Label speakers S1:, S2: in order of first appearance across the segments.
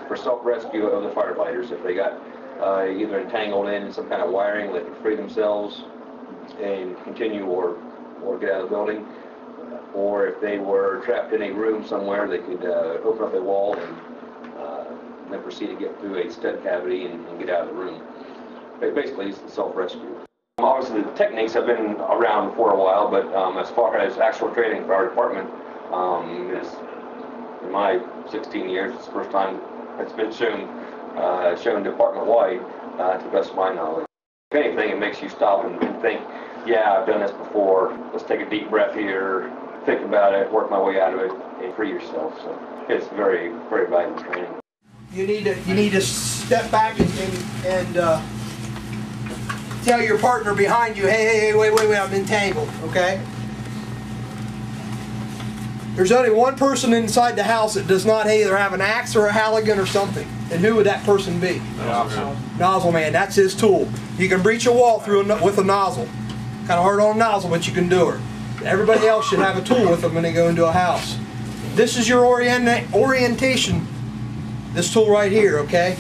S1: basic for self-rescue of the firefighters. If they got either entangled in some kind of wiring, they could free themselves and continue or get out of the building. Or if they were trapped in a room somewhere, they could open up a wall and then proceed to get through a stud cavity and get out of the room. Basically, it's self-rescue. Obviously, the techniques have been around for a while, but as far as actual training for our department, in my 16 years, it's the first time it's been shown department-wide, to the best of my knowledge. If anything, it makes you stop and think, yeah, I've done this before. Let's take a deep breath here, think about it, work my way out of it, and free yourself. So it's very, very valuable training.
S2: You need to step back and tell your partner behind you, hey, wait, I'm entangled, okay? There's only one person inside the house that does not either have an axe or a Halligan or something. And who would that person be? Nozzle man, that's his tool. You can breach a wall with a nozzle. Kind of hard on a nozzle, but you can do it. Everybody else should have a tool with them when they go into a house. This is your orientation. This tool right here, okay?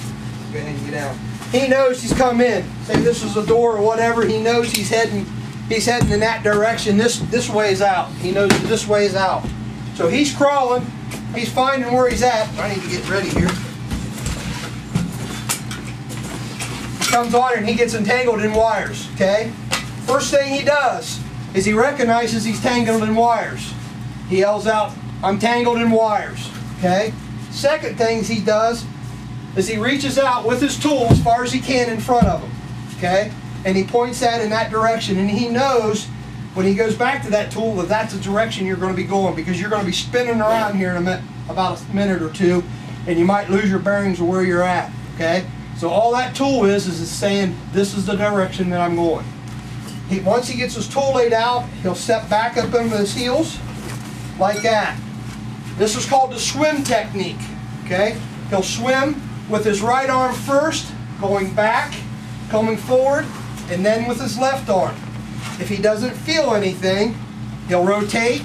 S2: Go ahead and get out. He knows he's come in. Say this is a door or whatever. He knows he's heading in that direction. This way is out. He knows this way is out. So he's crawling. He's finding where he's at. I need to get ready here. He comes on and he gets entangled in wires. Okay. First thing he does is he recognizes he's tangled in wires. He yells out, "I'm tangled in wires." Okay. Second thing he does is he reaches out with his tool as far as he can in front of him, okay? And he points that in that direction, and he knows when he goes back to that tool that that's the direction you're going to be going, because you're going to be spinning around here in about a minute or two, and you might lose your bearings of where you're at, okay? So all that tool is saying, this is the direction that I'm going. Once he gets his tool laid out, he'll step back up into his heels like that. This is called the swim technique, okay? He'll swim with his right arm first, going back, coming forward, and then with his left arm. If he doesn't feel anything, he'll rotate,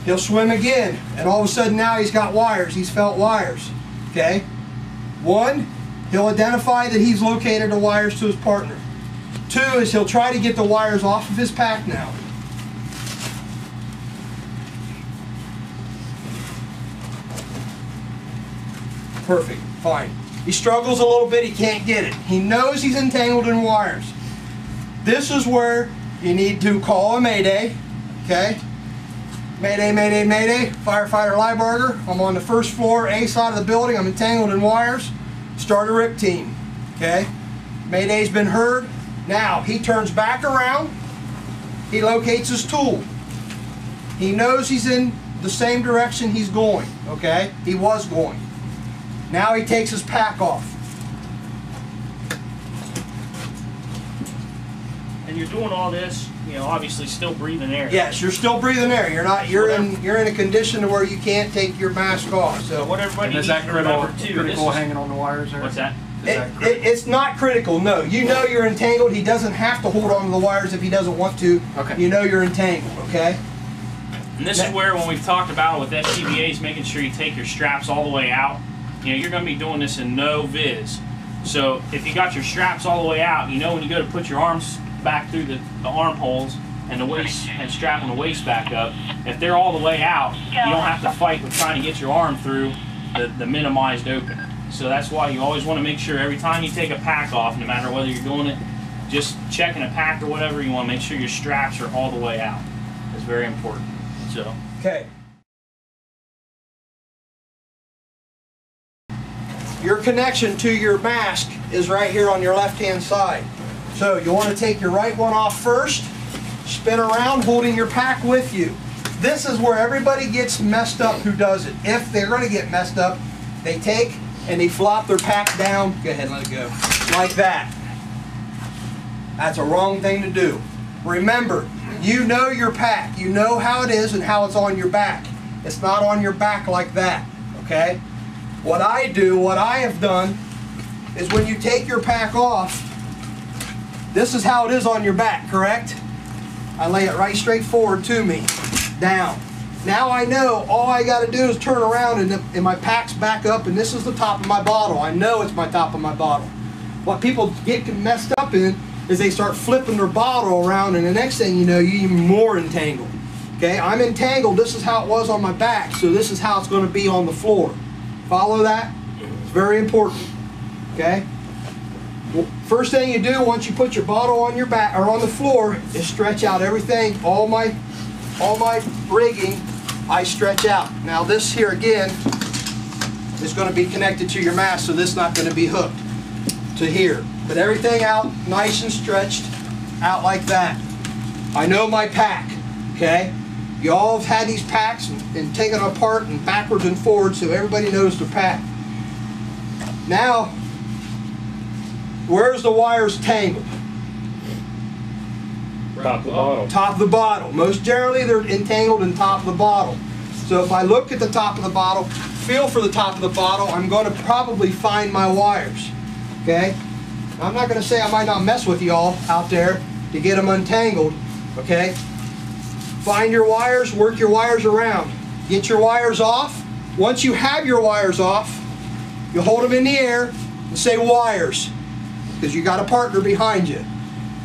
S2: he'll swim again, and all of a sudden now he's got wires, he's felt wires, okay? One, he'll identify that he's located the wires to his partner. Two is he'll try to get the wires off of his pack now. Perfect, fine. He struggles a little bit, he can't get it. He knows he's entangled in wires. This is where you need to call a mayday, okay? Mayday, mayday, mayday, firefighter Lieberger. I'm on the first floor, A side of the building, I'm entangled in wires. Start a RIP team, okay? Mayday's been heard. Now, he turns back around, he locates his tool. He knows he's in the same direction he's going, okay? He was going. Now he takes his pack off.
S3: And you're doing all this, you know, obviously still breathing air.
S2: Yes, you're still breathing air. You're in a condition where you can't take your mask off. So
S3: what everybody needs to remember too.
S4: Critical hanging on the wires there?
S3: What's that?
S2: It's not critical, no. You know you're entangled. He doesn't have to hold on to the wires if he doesn't want to.
S4: Okay.
S2: You know you're entangled, okay?
S3: And this is where, when we've talked about with FCBAs, making sure you take your straps all the way out. You know, you're going to be doing this in no viz. So if you got your straps all the way out, you know when you go to put your arms back through the armholes and the waist and strapping the waist back up, if they're all the way out, you don't have to fight with trying to get your arm through the minimized open. So that's why you always want to make sure every time you take a pack off, no matter whether you're doing it just checking a pack or whatever, you want to make sure your straps are all the way out. It's very important. So
S2: okay. Your connection to your mask is right here on your left-hand side. So you want to take your right one off first, spin around holding your pack with you. This is where everybody gets messed up who does it. If they're going to get messed up, they take and they flop their pack down. Go ahead and let it go. Like that. That's a wrong thing to do. Remember, you know your pack. You know how it is and how it's on your back. It's not on your back like that. Okay? What I have done, is when you take your pack off, this is how it is on your back, correct? I lay it right straight forward to me, down. Now I know all I got to do is turn around and my pack's back up, and this is the top of my bottle. I know it's my top of my bottle. What people get messed up in is they start flipping their bottle around, and the next thing you know, you're even more entangled. Okay, I'm entangled. This is how it was on my back, so this is how it's going to be on the floor. Follow that? It's very important. Okay? Well, first thing you do once you put your bottle on your back or on the floor is stretch out everything. All my rigging, I stretch out. Now this here again is going to be connected to your mast, so this is not going to be hooked to here. But everything out nice and stretched out like that. I know my pack. Okay? You all have had these packs and taken them apart and backwards and forwards, so everybody knows their pack. Now, where's the wires tangled?
S3: Top of the bottle.
S2: Top of the bottle. Most generally, they're entangled in top of the bottle. So if I look at the top of the bottle, feel for the top of the bottle, I'm going to probably find my wires. Okay? I'm not going to say I might not mess with y'all out there to get them untangled. Okay? Find your wires, work your wires around. Get your wires off. Once you have your wires off, you hold them in the air and say wires, because you got a partner behind you.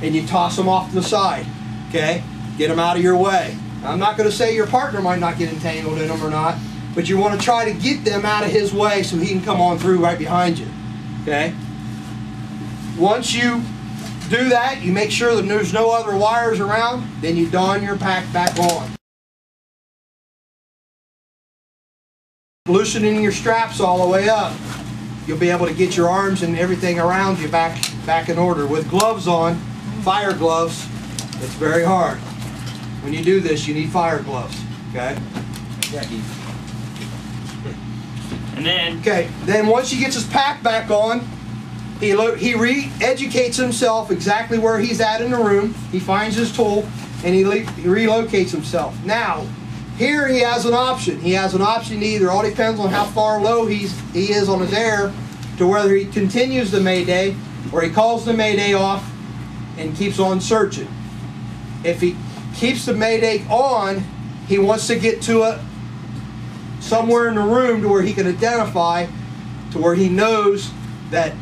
S2: And you toss them off to the side. Okay? Get them out of your way. Now, I'm not going to say your partner might not get entangled in them or not, but you want to try to get them out of his way so he can come on through right behind you. Okay? Once you do that, you make sure that there's no other wires around, then you don your pack back on. Loosening your straps all the way up, you'll be able to get your arms and everything around you back in order. With gloves on, fire gloves, it's very hard. When you do this, you need fire gloves. Okay?
S3: And then,
S2: okay, then once he gets his pack back on, he re-educates himself exactly where he's at in the room. He finds his tool and he relocates himself. Now, here he has an option. He has an option to either, all depends on how far low he is on his air, to whether he continues the mayday or he calls the mayday off and keeps on searching. If he keeps the mayday on, he wants to get to somewhere in the room to where he can identify, to where he knows that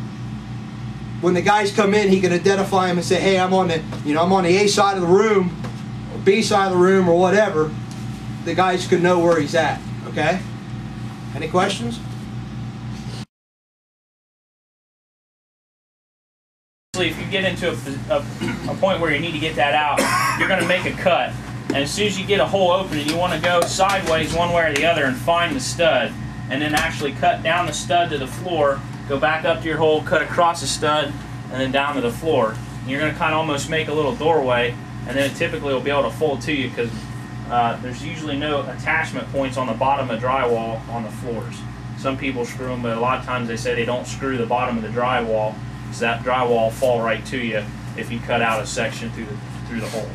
S2: when the guys come in, he can identify them and say, hey, I'm on the A side of the room, or B side of the room, or whatever. The guys can know where he's at. Okay? Any questions?
S3: if you get into a point where you need to get that out, you're going to make a cut. And as soon as you get a hole open and you want to go sideways one way or the other and find the stud, and then actually cut down the stud to the floor, go back up to your hole, cut across the stud, and then down to the floor. And you're going to kind of almost make a little doorway, and then it typically will be able to fold to you because there's usually no attachment points on the bottom of drywall on the floors. Some people screw them, but a lot of times they say they don't screw the bottom of the drywall, so that drywall will fall right to you if you cut out a section through the hole.